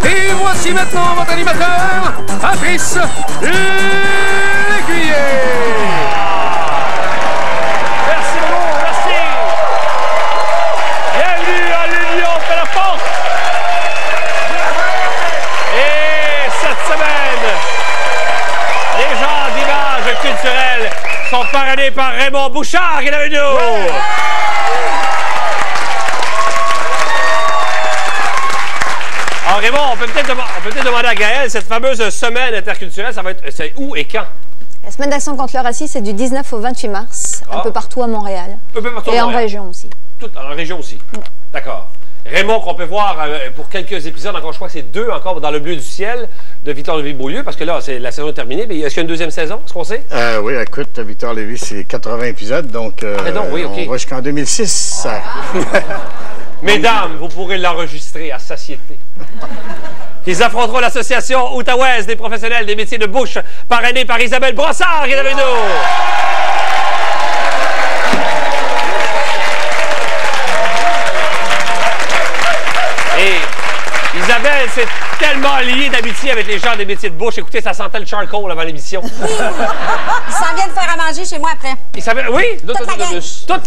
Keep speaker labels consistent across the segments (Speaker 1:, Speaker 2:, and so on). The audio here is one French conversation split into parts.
Speaker 1: Et voici maintenant votre animateur, Patrice Lécuyer.
Speaker 2: Merci beaucoup, merci. Bienvenue à l'Union de la force. Et cette semaine, les gens d'images culturelles sont parrainés par Raymond Bouchard qui est avec nous. Alors Raymond, on peut peut-être demander à Gaël, cette fameuse semaine interculturelle, ça va être c'est où et quand?
Speaker 3: La semaine d'action contre le racisme, c'est du 19 au 28 mars, un peu partout à Montréal.
Speaker 2: Un peu partout
Speaker 3: et
Speaker 2: à Montréal.
Speaker 3: En région aussi.
Speaker 2: Tout en région aussi. D'accord. Raymond, qu'on peut voir pour quelques épisodes, encore, je crois que c'est 2 encore dans Le Bleu du ciel de Victor Lévy-Beaulieu, parce que là, la saison est terminée. Mais est-ce qu'il y a une deuxième saison, est-ce qu'on sait?
Speaker 4: Oui, écoute, Victor Lévy, c'est 80 épisodes, donc
Speaker 2: oui, okay.
Speaker 4: On va jusqu'en 2006.
Speaker 2: Mesdames, vous pourrez l'enregistrer à satiété. Ils affronteront l'association outaouaise des professionnels des métiers de bouche, parrainée par Isabelle Brossard, qui est avec nous. Et Isabelle, c'est tellement lié d'amitié avec les gens des métiers de bouche. Écoutez, ça sentait le charcoal avant l'émission.
Speaker 5: Oui. Ils s'en viennent faire à manger chez moi après.
Speaker 2: Oui?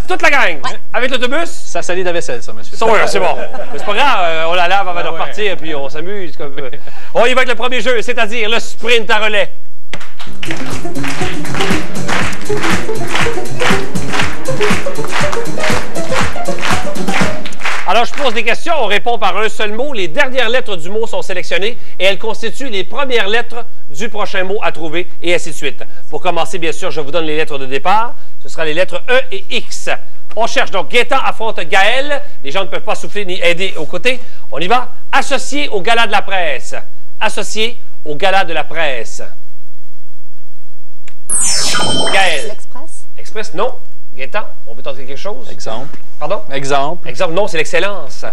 Speaker 2: Toute la gang.
Speaker 5: Ouais.
Speaker 2: Avec l'autobus?
Speaker 6: Ça salit de vaisselle, ça, monsieur.
Speaker 2: Oui, c'est bon. Mais c'est pas grave, on la lave avant de repartir, puis on s'amuse. On y va avec le premier jeu, c'est-à-dire le sprint à relais. Alors, je pose des questions, on répond par un seul mot. Les dernières lettres du mot sont sélectionnées et elles constituent les premières lettres du prochain mot à trouver, et ainsi de suite. Pour commencer, bien sûr, je vous donne les lettres de départ. Ce sera les lettres E et X. On cherche donc Gaétan affronte Gaël. Les gens ne peuvent pas souffler ni aider aux côtés. On y va. Associé au gala de la presse. Associé au gala de la presse. Gaël.
Speaker 3: L'Express?
Speaker 2: Express, non. Gaétan, on veut tenter quelque chose?
Speaker 6: Exemple.
Speaker 2: Pardon?
Speaker 6: Exemple.
Speaker 2: Exemple, non, c'est l'excellence.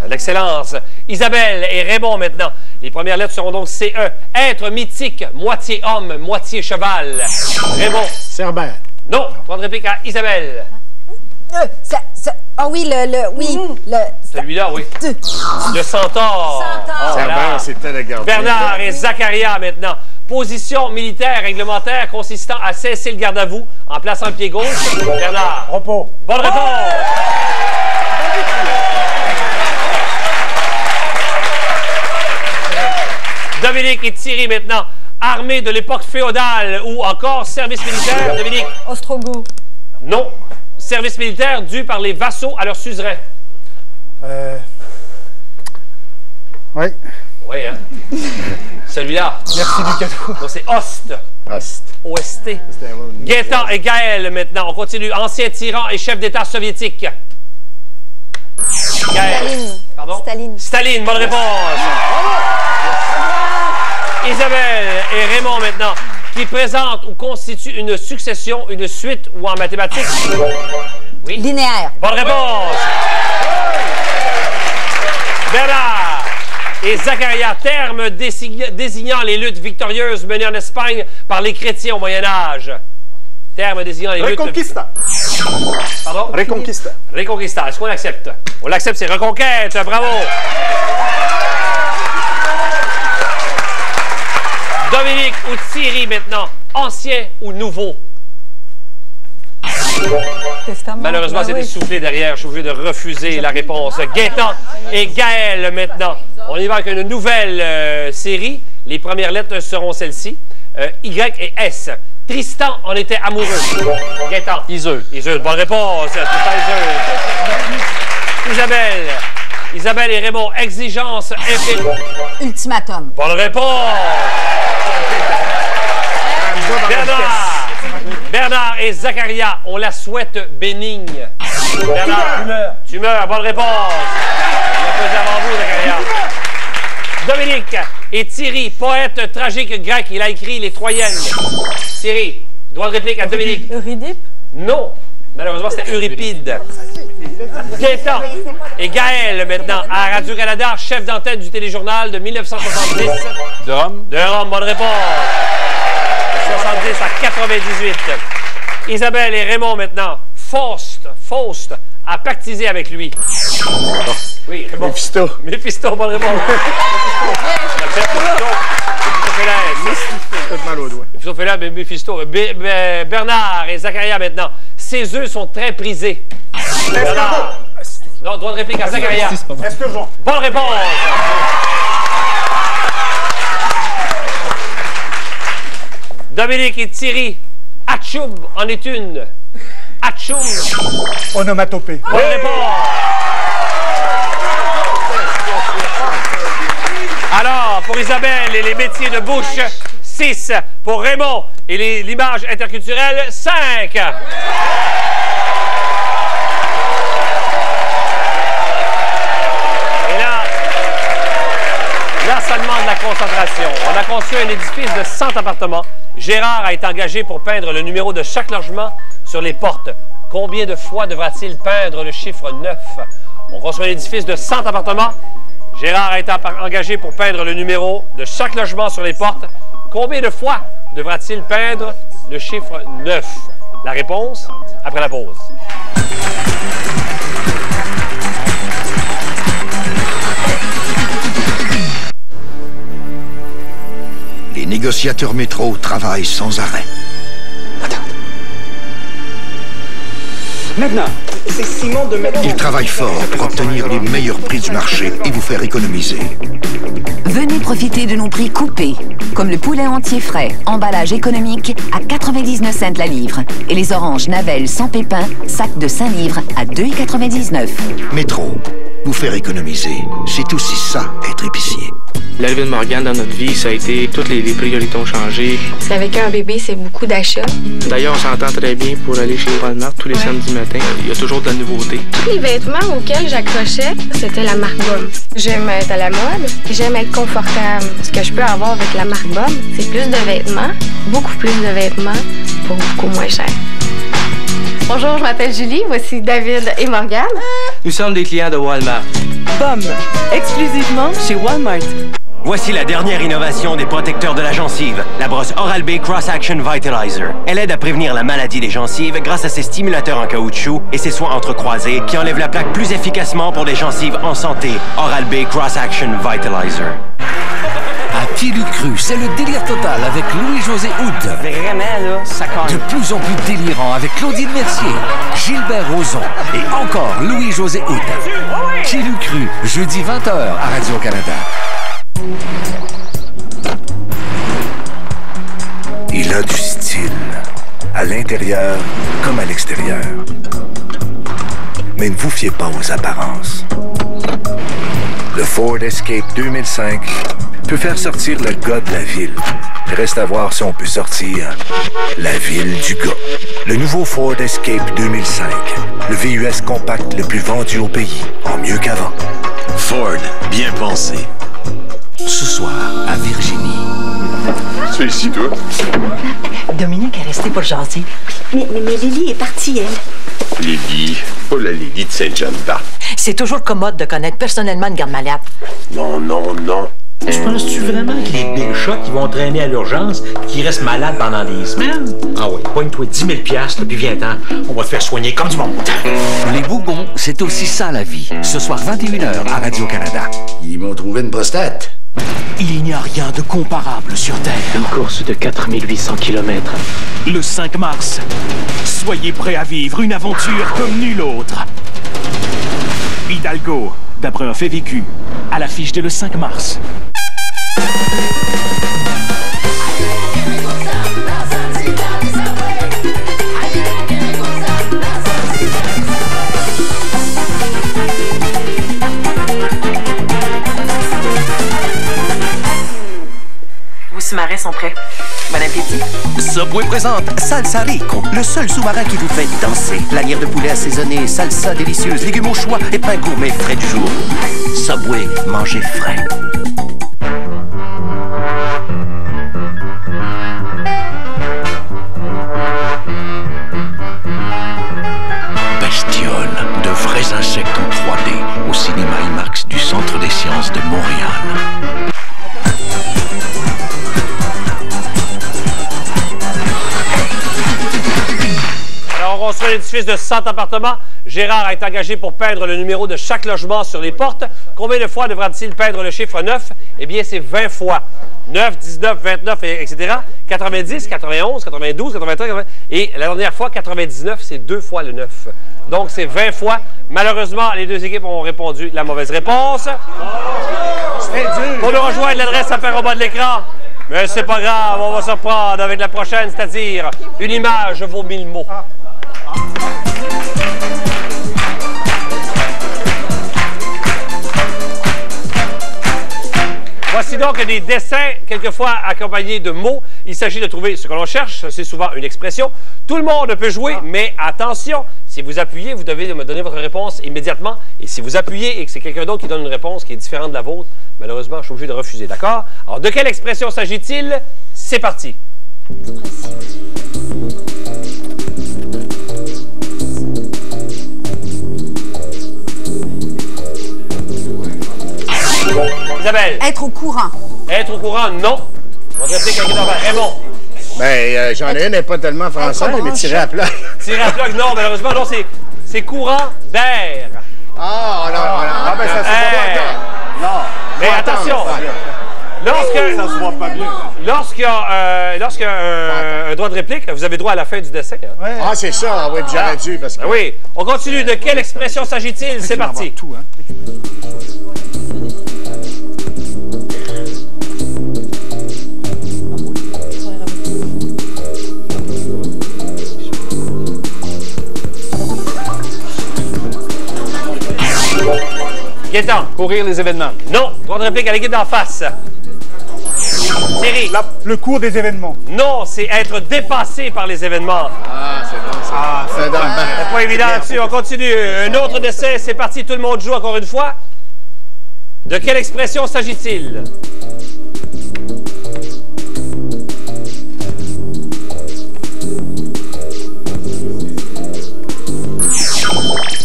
Speaker 2: L'excellence. Isabelle et Raymond maintenant. Les premières lettres seront donc CE. Être mythique, moitié homme, moitié cheval. Raymond.
Speaker 4: Cerbère.
Speaker 2: Non. Point de réplique à Isabelle.
Speaker 5: Ah oui,
Speaker 2: Celui-là, oui. Le centaure.
Speaker 5: Centaure.
Speaker 4: Cerbère, c'était le gardien.
Speaker 2: Bernard et Zacharia maintenant. Position militaire réglementaire consistant à cesser le garde à vous en plaçant le pied gauche. Bernard.
Speaker 6: Repos.
Speaker 2: Bonne réponse. Dominique et Thierry maintenant. Armée de l'époque féodale ou encore service militaire. Dominique.
Speaker 5: Ostrogoth.
Speaker 2: Non. Service militaire dû par les vassaux à leur suzerain.
Speaker 4: Oui.
Speaker 2: Oui, hein? Celui-là.
Speaker 6: Merci du cadeau.
Speaker 2: Donc, c'est Ost. OST. Gaétan et Gaël, maintenant. On continue. Ancien tyran et chef d'État soviétique. Gaël.
Speaker 3: Staline.
Speaker 2: Pardon?
Speaker 3: Staline.
Speaker 2: Staline, bonne réponse. Isabelle et Raymond, maintenant. Qui présente ou constitue une succession, une suite ou en mathématiques? Oui.
Speaker 5: Linéaire.
Speaker 2: Bonne réponse. Bernard et Zacharia, terme désignant les luttes victorieuses menées en Espagne par les chrétiens au Moyen-Âge. Terme désignant les luttes...
Speaker 6: Reconquista.
Speaker 2: Pardon?
Speaker 6: Reconquista.
Speaker 2: Reconquista. Est-ce qu'on l'accepte? On l'accepte, c'est reconquête. Bravo. Dominique ou Thierry maintenant. Ancien ou nouveau?
Speaker 5: Testament.
Speaker 2: Malheureusement, c'est essoufflé derrière. Je suis obligé de refuser la réponse. Gaétan et Gaël maintenant. On y va avec une nouvelle série. Les premières lettres seront celles-ci. Y et S. Tristan en était amoureux. Gaétan.
Speaker 6: Iseux.
Speaker 2: Iseux, bonne réponse. C'est pas Iseux. Isabelle. Isabelle et Raymond, exigence infinie.
Speaker 5: Ultimatum.
Speaker 2: Bonne réponse. Bernard et Zacharia, on la souhaite bénigne. Bernard. Tumeur, bonne réponse. On l'a posé avant vous, Zacharia. Dominique et Thierry, poète tragique grec, il a écrit les Troyennes. Thierry, droit de réplique à Dominique.
Speaker 5: Eurydipe.
Speaker 2: Non. Malheureusement, c'était Euripide. Gaëtan et Gaël, maintenant, à Radio-Canada, chef d'antenne du téléjournal de 1970.
Speaker 6: De Rome.
Speaker 2: De Rome, bonne réponse. De 70 à 98. Isabelle et Raymond, maintenant. Faust a pactisé avec lui. Oui, Raymond. Méphisto, bonne réponse. Méphisto. Bernard et Zacharia, maintenant. Ces œufs sont très prisés. Bernard. Non, droit de réplique à Zacharia.
Speaker 4: Esturgeon.
Speaker 2: Bonne réponse. Dominique et Thierry. Atchoum en est une. Atchoum.
Speaker 4: Onomatopée.
Speaker 2: Bonne réponse. Alors, pour Isabelle et les métiers de bouche, 6. Pour Raymond et l'image interculturelle, 5. Là, ça demande la concentration. On a conçu un édifice de 100 appartements. Gérard a été engagé pour peindre le numéro de chaque logement sur les portes. Combien de fois devra-t-il peindre le chiffre 9? On construit un édifice de 100 appartements. Gérard a été engagé pour peindre le numéro de chaque logement sur les portes. Combien de fois devra-t-il peindre le chiffre 9? La réponse après la pause.
Speaker 7: Les négociateurs métro travaillent sans arrêt.
Speaker 8: Maintenant, c'est Simon de Métro.
Speaker 7: Ils travaillent fort pour obtenir les meilleurs prix du marché et vous faire économiser.
Speaker 9: Venez profiter de nos prix coupés, comme le poulet entier frais, emballage économique à 99 cents la livre, et les oranges Navel sans pépins, sac de 5 livres à 2,99 $.
Speaker 7: Métro, vous faire économiser, c'est aussi ça, être épicier.
Speaker 10: L'arrivée de Morgane dans notre vie, ça a été... Toutes les priorités ont changé.
Speaker 11: Parce qu'avec un bébé, c'est beaucoup d'achats.
Speaker 10: D'ailleurs, on s'entend très bien pour aller chez Walmart tous les samedis matins. Il y a toujours de la nouveauté.
Speaker 11: Tous les vêtements auxquels j'accrochais, c'était la marque Bum. J'aime être à la mode, j'aime être confortable. Ce que je peux avoir avec la marque Bum, c'est plus de vêtements, beaucoup plus de vêtements pour beaucoup moins cher. Bonjour, je m'appelle Julie, voici David et Morgane.
Speaker 12: Nous sommes des clients de Walmart.
Speaker 13: Bum, exclusivement chez Walmart.
Speaker 14: Voici la dernière innovation des protecteurs de la gencive, la brosse Oral-B Cross Action Vitalizer. Elle aide à prévenir la maladie des gencives grâce à ses stimulateurs en caoutchouc et ses soins entrecroisés qui enlèvent la plaque plus efficacement pour des gencives en santé. Oral-B Cross Action Vitalizer.
Speaker 15: À pied du cru, c'est le délire total avec Louis-José Hood.
Speaker 12: Vraiment, là, ça compte.
Speaker 15: De plus en plus délirant avec Claudine Mercier, Gilbert Rozon et encore Louis-José Hood. Pied du cru, jeudi 20h à Radio-Canada.
Speaker 16: Il a du style, à l'intérieur comme à l'extérieur. Mais ne vous fiez pas aux apparences. Le Ford Escape 2005 peut faire sortir le gars de la ville. Reste à voir si on peut sortir la ville du gars. Le nouveau Ford Escape 2005, le VUS compact le plus vendu au pays, en mieux qu'avant.
Speaker 17: Ford, bien pensé.
Speaker 15: Ce soir, à Virginie.
Speaker 17: Tu es ici, toi?
Speaker 18: Dominique est restée pour jaser.
Speaker 19: Mais Lily est partie, elle.
Speaker 17: Lily, pas la Lily de Saint-Jean-Baptiste.
Speaker 18: C'est toujours commode de connaître personnellement une garde malade.
Speaker 17: Non.
Speaker 20: Tu penses-tu vraiment que les big shots qui vont traîner à l'urgence, qui restent malades pendant des semaines? Ah oui, pogne-toi 10 000 $, puis viens-t'en, on va te faire soigner comme du monde.
Speaker 15: Les bougons, c'est aussi ça la vie. Ce soir 21h à Radio-Canada.
Speaker 7: Ils m'ont trouvé une prostate.
Speaker 15: Il n'y a rien de comparable sur Terre.
Speaker 10: Une course de 4800 km.
Speaker 15: Le 5 mars, soyez prêts à vivre une aventure comme nulle autre. Hidalgo, d'après un fait vécu, à l'affiche dès le 5 mars.
Speaker 18: Vos sous-marins sont prêts. Bon appétit.
Speaker 15: Subway présente Salsa Rico, le seul sous-marin qui vous fait danser. Lanière de poulet assaisonnée, salsa délicieuse, légumes au choix et pain gourmet frais du jour. Subway, mangez frais.
Speaker 2: édifice de 100 appartements. Gérard a été engagé pour peindre le numéro de chaque logement sur les portes. Combien de fois devra-t-il peindre le chiffre 9? Eh bien, c'est 20 fois. 9, 19, 29, etc. 90, 91, 92, 93, 80. Et la dernière fois, 99, c'est 2 fois le 9. Donc, c'est 20 fois. Malheureusement, les deux équipes ont répondu la mauvaise réponse. Pour nous rejoindre, l'adresse apparaît au bas de l'écran. Mais c'est pas grave, on va se reprendre avec la prochaine, c'est-à-dire une image vaut 1000 mots. Voici donc des dessins, quelquefois accompagnés de mots. Il s'agit de trouver ce que l'on cherche. C'est souvent une expression. Tout le monde peut jouer, mais attention, si vous appuyez, vous devez me donner votre réponse immédiatement. Et si vous appuyez et que c'est quelqu'un d'autre qui donne une réponse qui est différente de la vôtre, malheureusement, je suis obligé de refuser, d'accord? Alors, de quelle expression s'agit-il? C'est parti. Isabelle.
Speaker 5: Être au courant.
Speaker 2: Être au courant, non. On va répliquer quelqu'un d'envers. Raymond.
Speaker 4: Ben, j'en ai une, elle n'est pas tellement française, mais tirer à plat.
Speaker 2: Tirer à plat, non, malheureusement, non, c'est courant d'air.
Speaker 4: Ah, non. Ah, ben, ça se voit pas. Non.
Speaker 2: Mais attention.
Speaker 4: Ça se voit pas bien.
Speaker 2: Lorsqu'il y a un droit de réplique, vous avez droit à la fin du dessin. Hein?
Speaker 4: Ouais. Ah, c'est ça, oui, j'aurais dû. Parce que...
Speaker 2: Oui, on continue. De quelle expression s'agit-il? C'est parti.
Speaker 6: Tout, hein?
Speaker 2: Gaétan.
Speaker 6: Courir les événements.
Speaker 2: Non. Droit de réplique à l'équipe d'en face. Thierry.
Speaker 6: Le cours des événements.
Speaker 2: Non, c'est être dépassé par les événements.
Speaker 4: Ah, c'est bon, ça. Ah, c'est dans le bain.
Speaker 2: C'est pas évident là-dessus. On continue. Un autre dessin. C'est parti. Tout le monde joue encore une fois. De quelle expression s'agit-il?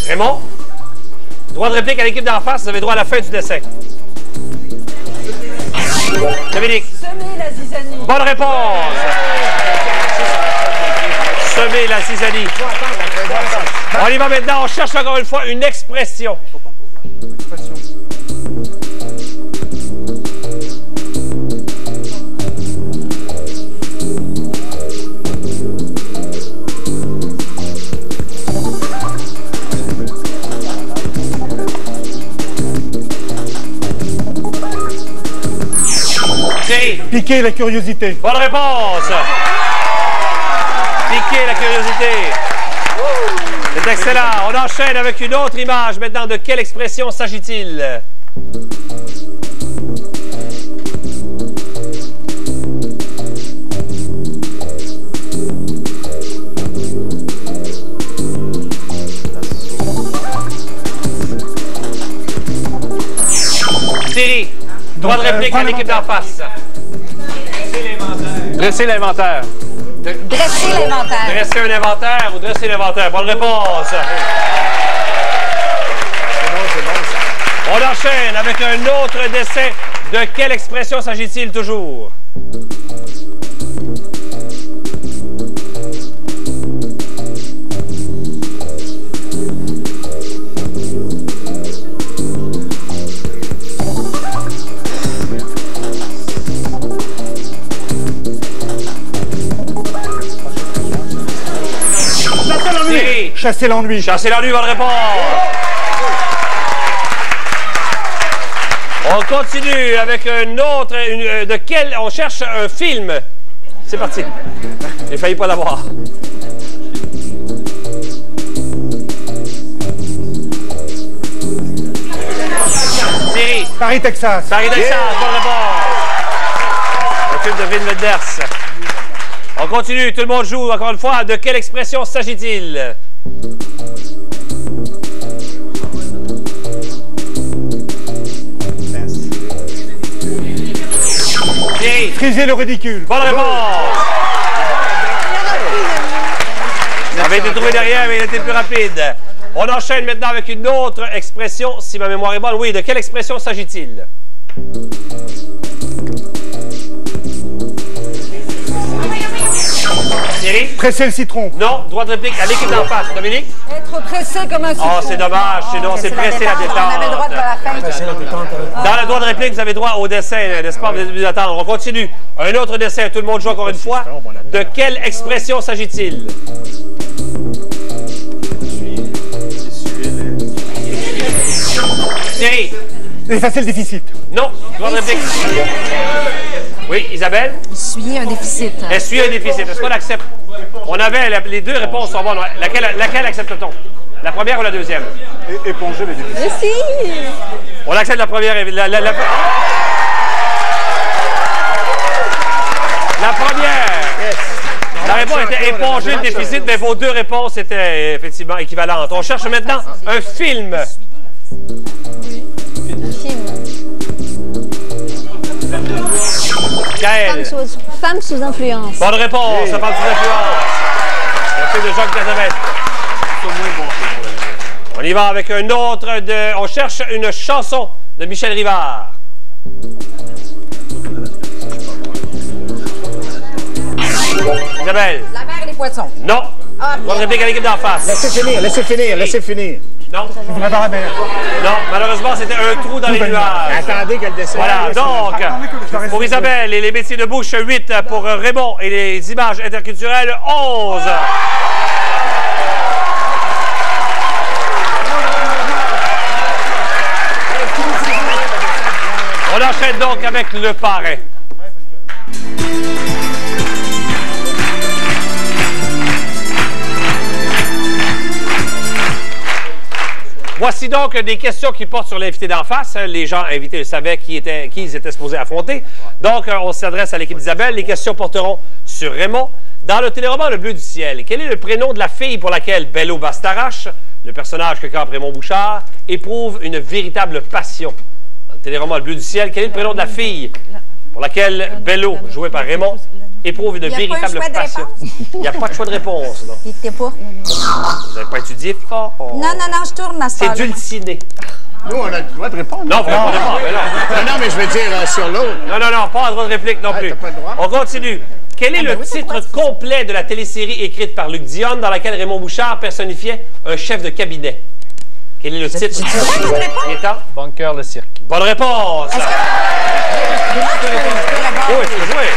Speaker 2: Raymond? Droit de réplique à l'équipe d'en face, vous avez droit à la fin du dessin. Dominique.
Speaker 5: Semer la zizanie.
Speaker 2: Bonne réponse. Semer la zizanie. On y va maintenant, on cherche encore une fois une expression.
Speaker 6: Piquer la curiosité.
Speaker 2: Bonne réponse. Piquer la curiosité. C'est excellent. On enchaîne avec une autre image. Maintenant, de quelle expression s'agit-il? Thierry. Droit de réplique à l'équipe d'en face.
Speaker 6: Dresser l'inventaire.
Speaker 5: Dresser l'inventaire.
Speaker 2: Dresser un inventaire ou dresser l'inventaire. Bonne réponse.
Speaker 4: C'est bon, ça.
Speaker 2: On enchaîne avec un autre dessin. De quelle expression s'agit-il toujours?
Speaker 6: Chasser l'ennui.
Speaker 2: Chasser l'ennui, bonne réponse. On continue avec un autre. De quel on cherche un film. C'est parti. J'ai failli pas l'avoir. Thierry.
Speaker 6: Paris, Texas.
Speaker 2: Paris, Texas, bonne réponse. Un film de Vin Wenders. On continue, tout le monde joue encore une fois. De quelle expression s'agit-il?
Speaker 6: Friser le ridicule.
Speaker 2: Bonne réponse. Ça avait été trouvé derrière, mais il était plus rapide. On enchaîne maintenant avec une autre expression, si ma mémoire est bonne. Oui, de quelle expression s'agit-il? Thierry?
Speaker 6: Presser le citron.
Speaker 2: Non. Droit de réplique à l'équipe d'en face. Dominique?
Speaker 5: Être pressé comme un citron.
Speaker 2: Oh, c'est dommage. C'est pressé la détente.
Speaker 5: On avait le droit de la fin.
Speaker 2: Dans le droit de réplique, vous avez droit au dessin, n'est-ce pas? Vous êtes obligé d'attendre. On continue. Un autre dessin. Tout le monde joue encore une fois. De quelle expression s'agit-il? Thierry?
Speaker 6: Effacer le déficit.
Speaker 2: Non. Droit de réplique. Oui, Isabelle?
Speaker 5: Essuyer un déficit.
Speaker 2: Essuyer un déficit. Est-ce qu'on accepte? On avait les deux réponses sont bonnes. Laquelle accepte-t-on? La première ou la deuxième?
Speaker 6: Éponger le déficit.
Speaker 3: Mais si!
Speaker 2: On accepte la première. La première. La réponse était éponger le déficit, mais vos deux réponses étaient effectivement équivalentes. On cherche maintenant un film. Gaël.
Speaker 3: Femme sous influence.
Speaker 2: Bonne réponse, ça parle sous influence. Un film de Jacques Casabet. On y va avec un autre on cherche une chanson de Michel Rivard. Isabelle.
Speaker 5: La mer et les poissons.
Speaker 2: Non. Bonne réplique à l'équipe d'en face.
Speaker 4: Laissez finir.
Speaker 2: Non. Non, malheureusement, c'était un trou dans les nuages.
Speaker 4: Attendez que le dessin.
Speaker 2: Voilà, donc, pour Isabelle et les métiers de bouche, 8 pour Raymond et les images interculturelles, 11. On enchaîne donc avec le parrain. Voici donc des questions qui portent sur l'invité d'en face. Les gens invités savaient qui ils étaient supposés affronter. Donc, on s'adresse à l'équipe d'Isabelle. Les questions porteront sur Raymond. Dans le téléroman Le Bleu du ciel, quel est le prénom de la fille pour laquelle Bello Bastarache, le personnage que campe Raymond Bouchard, éprouve une véritable passion? Dans le téléroman Le Bleu du ciel, quel est le prénom de la fille pour laquelle Bello, joué par Raymond, éprouve une véritable passion? Il n'y a pas de choix de réponse.
Speaker 5: Il t'es pas.
Speaker 2: Vous n'avez pas étudié fort.
Speaker 5: Non, je tourne à ça.
Speaker 2: C'est dulciné.
Speaker 4: Nous, on a le droit de répondre.
Speaker 2: Non, vous n'avez pas de répondre.
Speaker 4: Non, mais je veux dire sur l'autre.
Speaker 2: Non, pas de droit de réplique non plus.
Speaker 4: Pas le droit.
Speaker 2: On continue. Quel est le titre complet de la télésérie écrite par Luc Dionne dans laquelle Raymond Bouchard personnifiait un chef de cabinet? Quel est le titre?
Speaker 12: Bunker le cirque.
Speaker 2: Bonne réponse! Oui, tu peux jouer.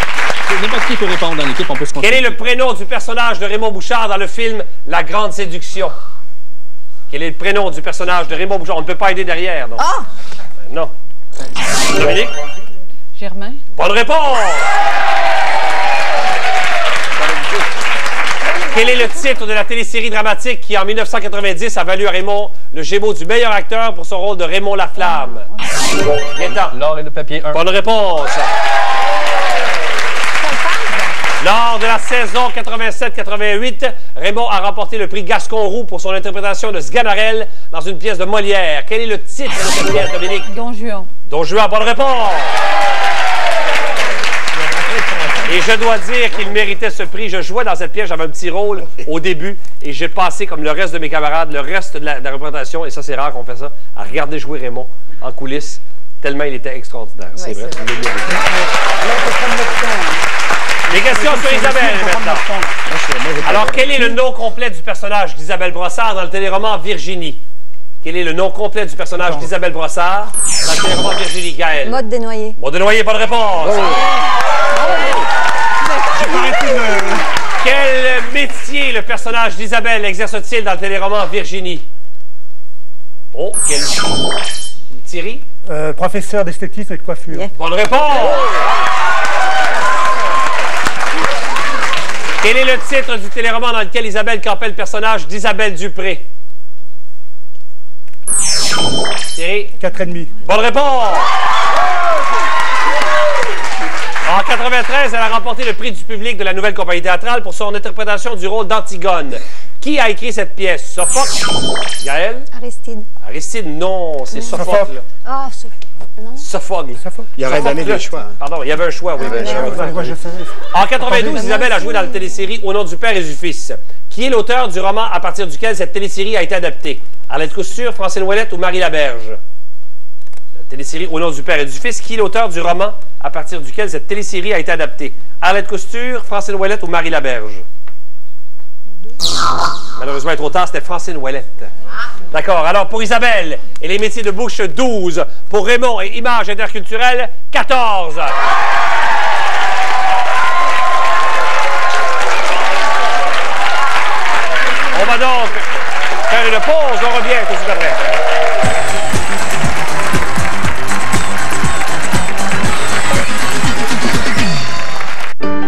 Speaker 12: N'importe qui peut répondre dans l'équipe, on peut se
Speaker 2: Quel est le prénom du personnage de Raymond Bouchard dans le film La Grande Séduction? Quel est le prénom du personnage de Raymond Bouchard? On ne peut pas aider derrière, donc.
Speaker 5: Ah!
Speaker 2: Non. Dominique?
Speaker 13: Germain?
Speaker 2: Bonne réponse! Quel est le titre de la télésérie dramatique qui, en 1990, a valu à Raymond le Gémeaux du meilleur acteur pour son rôle de Raymond Laflamme? Gaëtan.
Speaker 12: L'or et le papier 1.
Speaker 2: Bonne réponse. Lors de la saison 87-88, Raymond a remporté le prix Gaston-Roux pour son interprétation de Sganarelle dans une pièce de Molière. Quel est le titre de cette pièce, Dominique?
Speaker 13: Don Juan.
Speaker 2: Don Juan, bonne réponse. Et je dois dire qu'il méritait ce prix. Je jouais dans cette pièce, j'avais un petit rôle au début et j'ai passé, comme le reste de mes camarades, le reste de la représentation, et ça c'est rare qu'on fait ça, à regarder jouer Raymond en coulisses, tellement il était extraordinaire. C'est vrai. Les questions sur Isabelle maintenant. Alors, quel est le nom complet du personnage d'Isabelle Brossard dans le téléroman Virginie? Quel est le nom complet du personnage d'Isabelle Brossard dans le téléroman Virginie? Gaël.
Speaker 3: Maud Desnoyers.
Speaker 2: Maud Desnoyers, bonne réponse. Quel métier le personnage d'Isabelle exerce-t-il dans le téléroman Virginie? Oh, quel... Thierry?
Speaker 6: Professeur d'esthétisme et de coiffure.
Speaker 3: Yeah.
Speaker 2: Bonne réponse! Quel est le titre du téléroman dans lequel Isabelle campait le personnage d'Isabelle Dupré? Thierry?
Speaker 6: 4,5.
Speaker 2: Bonne réponse! En 1993, elle a remporté le prix du public de la Nouvelle Compagnie théâtrale pour son interprétation du rôle d'Antigone. Qui a écrit cette pièce? Sophocle? Gaël?
Speaker 3: Aristide.
Speaker 2: Aristide, non, c'est Sophocle.
Speaker 3: Ah, non.
Speaker 2: Sophocle.
Speaker 4: Il aurait donné des choix.
Speaker 2: Pardon, il y avait un choix, oui. En 92, Isabelle a joué dans la télésérie Au nom du Père et du Fils. Qui est l'auteur du roman à partir duquel cette télésérie a été adaptée? Arlette Couture, Francine Ouellette ou Marie Laberge? La télésérie Au nom du Père et du Fils. Qui est l'auteur du roman à partir duquel cette télésérie a été adaptée? Arlette Couture, Francine Ouellette ou Marie Laberge? Malheureusement, il est trop tard, c'était Francine Ouellette. D'accord. Alors, pour Isabelle et les métiers de bouche, 12. Pour Raymond et images interculturelles, 14. On va donc faire une pause. On revient tout de suite après.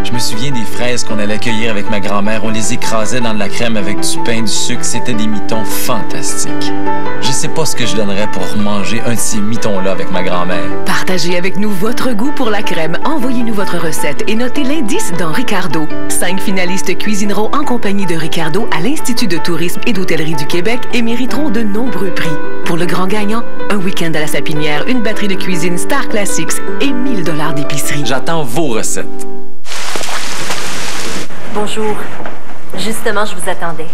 Speaker 21: Je me souviens des fraises qu'on allait cueillir avec ma grand-mère. On les écrasait dans de la crème avec du pain, du sucre. C'était des mitons fantastiques. Je sais pas ce que je donnerais pour manger un de ces mitons-là avec ma grand-mère.
Speaker 13: Partagez avec nous votre goût pour la crème. Envoyez-nous votre recette et notez l'indice dans Ricardo. 5 finalistes cuisineront en compagnie de Ricardo à l'Institut de tourisme et d'hôtellerie du Québec et mériteront de nombreux prix. Pour le grand gagnant, un week-end à la Sapinière, une batterie de cuisine Star Classics et 1000 $ d'épicerie.
Speaker 21: J'attends vos recettes.
Speaker 22: Bonjour. Justement, je vous attendais.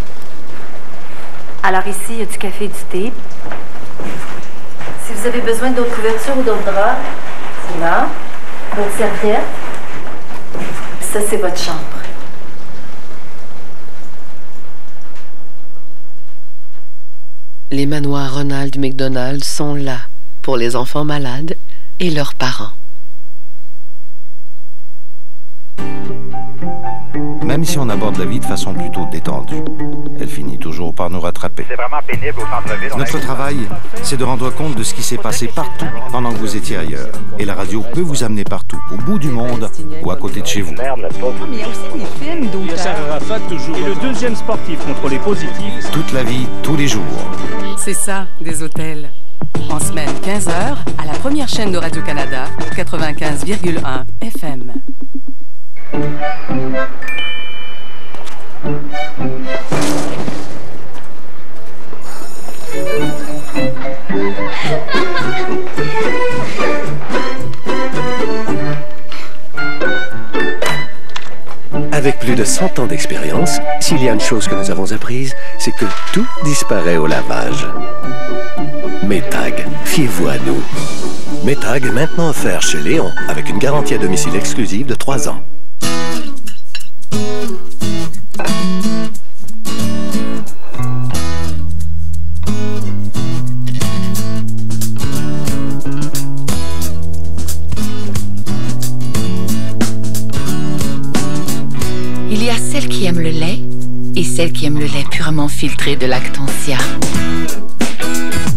Speaker 22: Alors ici, il y a du café et du thé. Si vous avez besoin d'autres couvertures ou d'autres draps, c'est là. Votre serviette. Ça, c'est votre chambre.
Speaker 23: Les manoirs Ronald McDonald sont là pour les enfants malades et leurs parents.
Speaker 24: Même si on aborde la vie de façon plutôt détendue, elle finit toujours par nous rattraper.
Speaker 25: C'est vraiment pénible au centre-ville.
Speaker 24: Notre travail, c'est de rendre compte de ce qui s'est passé partout pendant que vous étiez ailleurs. Et la radio peut vous amener partout, au bout du monde ou à côté de chez vous.
Speaker 13: Mais il y a aussi des films d'auteurs.
Speaker 6: Et le deuxième sportif contrôlé positif.
Speaker 24: Toute la vie, tous les jours.
Speaker 13: C'est ça, des hôtels. En semaine, 15h, à la première chaîne de Radio-Canada, 95,1 FM.
Speaker 26: Avec plus de 100 ans d'expérience, s'il y a une chose que nous avons apprise, c'est que tout disparaît au lavage. Métag, fiez-vous à nous. Métag, maintenant offert chez Léon, avec une garantie à domicile exclusive de 3 ans.
Speaker 9: Il y a celles qui aiment le lait et celles qui aiment le lait purement filtré de Lactantia.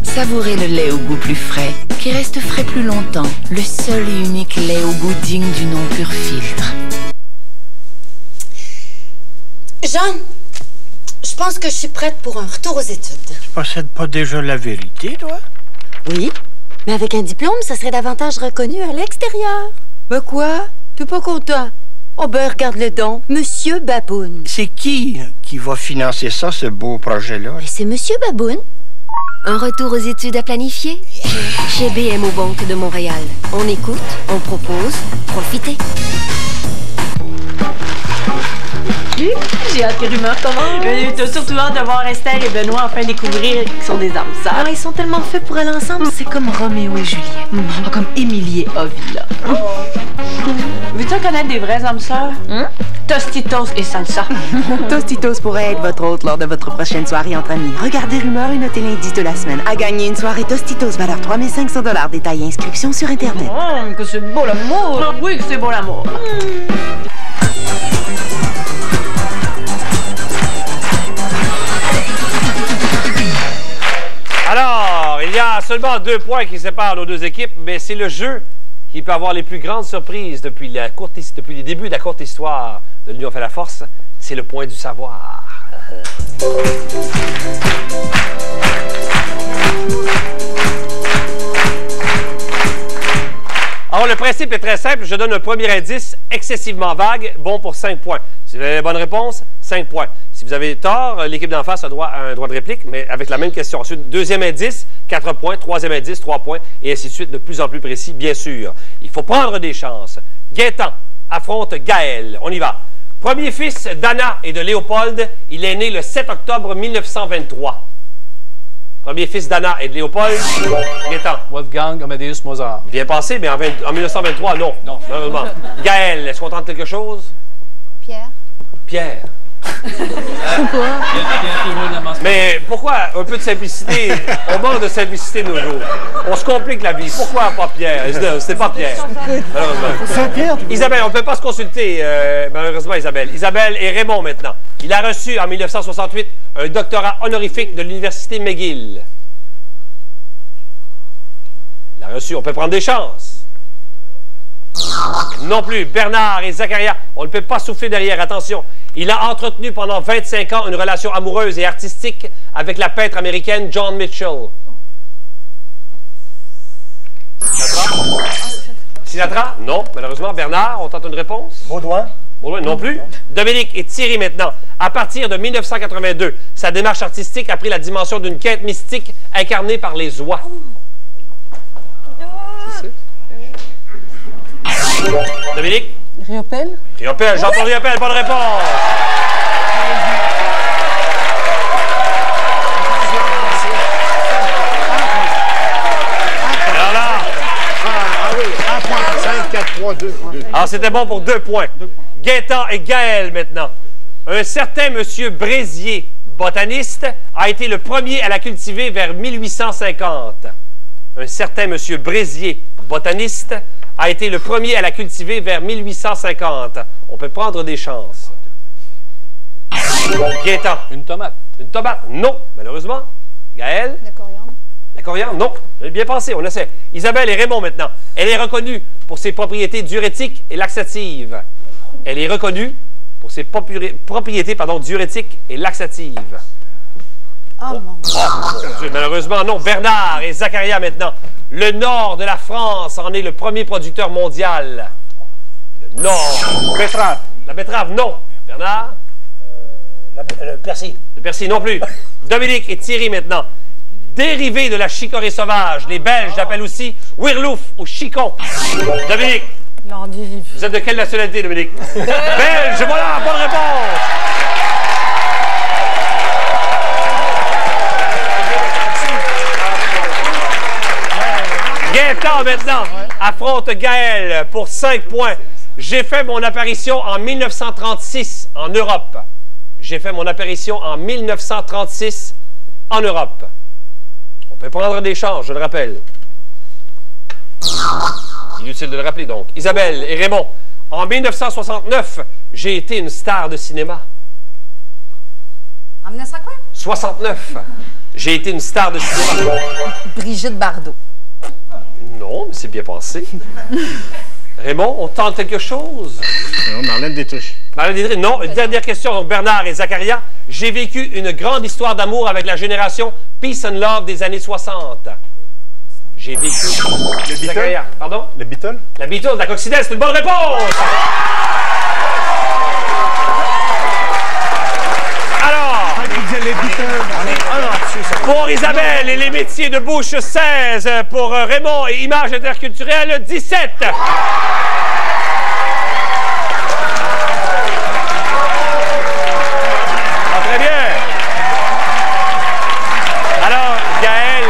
Speaker 9: Savourez le lait au goût plus frais, qui reste frais plus longtemps. Le seul et unique lait au goût digne du non pur filtre.
Speaker 27: Jean, je pense que je suis prête pour un retour aux études.
Speaker 28: Tu possèdes pas déjà la vérité, toi?
Speaker 27: Oui, mais avec un diplôme, ça serait davantage reconnu à l'extérieur. Ben quoi? T'es pas content? Oh ben, regarde-le donc, Monsieur Baboun.
Speaker 28: C'est qui va financer ça, ce beau projet-là?
Speaker 27: C'est Monsieur Baboun.
Speaker 29: Un retour aux études à planifier? Chez BMO Banque de Montréal. On écoute, on propose, profitez.
Speaker 30: J'ai hâte que rumeurs commencent. T'as surtout hâte de voir Esther et Benoît enfin découvrir qu'ils sont des âmes sœurs.
Speaker 29: Alors, ils sont tellement faits pour aller ensemble. C'est comme Roméo et Juliette.
Speaker 30: Comme Émilie et Ovila. Veux-tu connaître des vraies âmes sœurs? Tostitos et salsa.
Speaker 13: Tostitos pourrait être votre hôte lors de votre prochaine soirée entre amis. Regardez Rumeurs et notez l'indice de la semaine. À gagner une soirée Tostitos valeur 3500 $. Détail et inscription sur Internet.
Speaker 30: Que c'est beau l'amour. Oui, que c'est beau l'amour.
Speaker 2: Alors, il y a seulement 2 points qui séparent nos deux équipes, mais c'est le jeu qui peut avoir les plus grandes surprises depuis les débuts de la courte histoire de l'Union fait la force. C'est le point du savoir. Alors, le principe est très simple. Je donne un premier indice excessivement vague, bon pour 5 points. Si vous avez la bonne réponse, 5 points. Si vous avez tort, l'équipe d'en face a un droit de réplique, mais avec la même question. Ensuite, deuxième indice, 4 points. Troisième indice, 3 points. Et ainsi de suite, de plus en plus précis, bien sûr. Il faut prendre des chances. Gaétan affronte Gaël. On y va. Premier fils d'Anna et de Léopold, il est né le 7 octobre 1923. Premier fils d'Anna et de Léopold, Gaétan.
Speaker 12: Wolfgang Amadeus Mozart.
Speaker 2: Bien passé, mais en 1923, non. Non, malheureusement. Gaël, est-ce qu'on tente quelque chose?
Speaker 3: Pierre.
Speaker 2: Pierre.
Speaker 3: Pourquoi?
Speaker 2: Mais pourquoi un peu de simplicité? On manque de simplicité de nos jours. On se complique la vie. Pourquoi pas Pierre? C'était pas Pierre. Malheureusement.
Speaker 1: C'est Pierre.
Speaker 2: Isabelle, on ne peut pas se consulter, malheureusement, Isabelle. Isabelle et Raymond, maintenant. Il a reçu, en 1968, un doctorat honorifique de l'Université McGill. Il a reçu, on peut prendre des chances. Non plus. Bernard et Zacharia, on ne peut pas souffler derrière, attention. Il a entretenu pendant 25 ans une relation amoureuse et artistique avec la peintre américaine John Mitchell. Sinatra? Non, malheureusement. Bernard, on tente une réponse?
Speaker 1: Baudouin?
Speaker 2: Baudouin, non plus. Dominique et Thierry, maintenant. À partir de 1982, sa démarche artistique a pris la dimension d'une quête mystique incarnée par les oies. Dominique?
Speaker 5: Riopelle?
Speaker 2: Riopelle, j'entends Riopelle, bonne réponse! Alors là...
Speaker 4: Ah oui, 1 point, 5, 4, 3, 2.
Speaker 2: Alors c'était bon pour 2 points. Gaétan et Gaël, maintenant. Un certain monsieur Brézier, botaniste, a été le premier à la cultiver vers 1850. Un certain monsieur Brézier, botaniste, a été le premier à la cultiver vers 1850. On peut prendre des chances. Gaétan.
Speaker 12: Une tomate.
Speaker 2: Une tomate? Non, malheureusement. Gaël?
Speaker 3: La coriandre.
Speaker 2: La coriandre? Non. Vous avez bien pensé, on essaie. Isabelle et Raymond, maintenant. Elle est reconnue pour ses propriétés diurétiques et laxatives. Elle est reconnue pour ses propriétés diurétiques et laxatives.
Speaker 5: Oh, mon Dieu.
Speaker 2: Malheureusement, non. Bernard et Zacharia, maintenant. Le nord de la France en est le premier producteur mondial. Le nord.
Speaker 1: Betterave.
Speaker 2: La betterave, non. Bernard?
Speaker 1: Le persil.
Speaker 2: Le persil, non plus. Dominique et Thierry, maintenant. Dérivé de la chicorée sauvage, les Belges l'appellent aussi Wirlouf ou Chicon. Dominique?
Speaker 5: L'endive.
Speaker 2: Vous êtes de quelle nationalité, Dominique? Belge, voilà, bonne réponse! Gaétan, maintenant, affronte Gaël pour 5 points. J'ai fait mon apparition en 1936 en Europe. J'ai fait mon apparition en 1936 en Europe. On peut prendre des chances, je le rappelle. Inutile de le rappeler, donc. Isabelle et Raymond, en 1969, j'ai été une star de cinéma.
Speaker 5: En 1900 quoi?
Speaker 2: 69. J'ai été une star de cinéma.
Speaker 5: Brigitte Bardot.
Speaker 2: Non, mais c'est bien passé. Raymond, on tente quelque chose?
Speaker 4: Non, Marlène Dietrich.
Speaker 2: Marlène Dietrich, non. Une dernière question, donc Bernard et Zacharia. J'ai vécu une grande histoire d'amour avec la génération Peace and Love des années 60. J'ai vécu...
Speaker 1: Les Beatles?
Speaker 2: Zacharia, pardon?
Speaker 1: Les Beatles?
Speaker 2: La Beatles, la coccinelle, c'est une bonne réponse! Alors...
Speaker 1: Les Beatles.
Speaker 2: Pour Isabelle et les métiers de bouche, 16. Pour Raymond et images interculturelles, 17. Ah, très bien. Alors, Gaël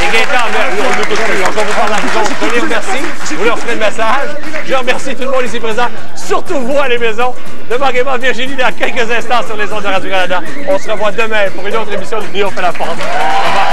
Speaker 2: et Gaétan, on ne peut plus. On va vous parler à vous. Je les remercie. Vous leur ferez le message. Je remercie tout le monde ici présent, surtout vous à la maison. Ne manquez pas Virginie dans quelques instants sur les ondes de Radio-Canada. On se revoit demain pour une autre émission de Nuit on fait la porte. Au revoir.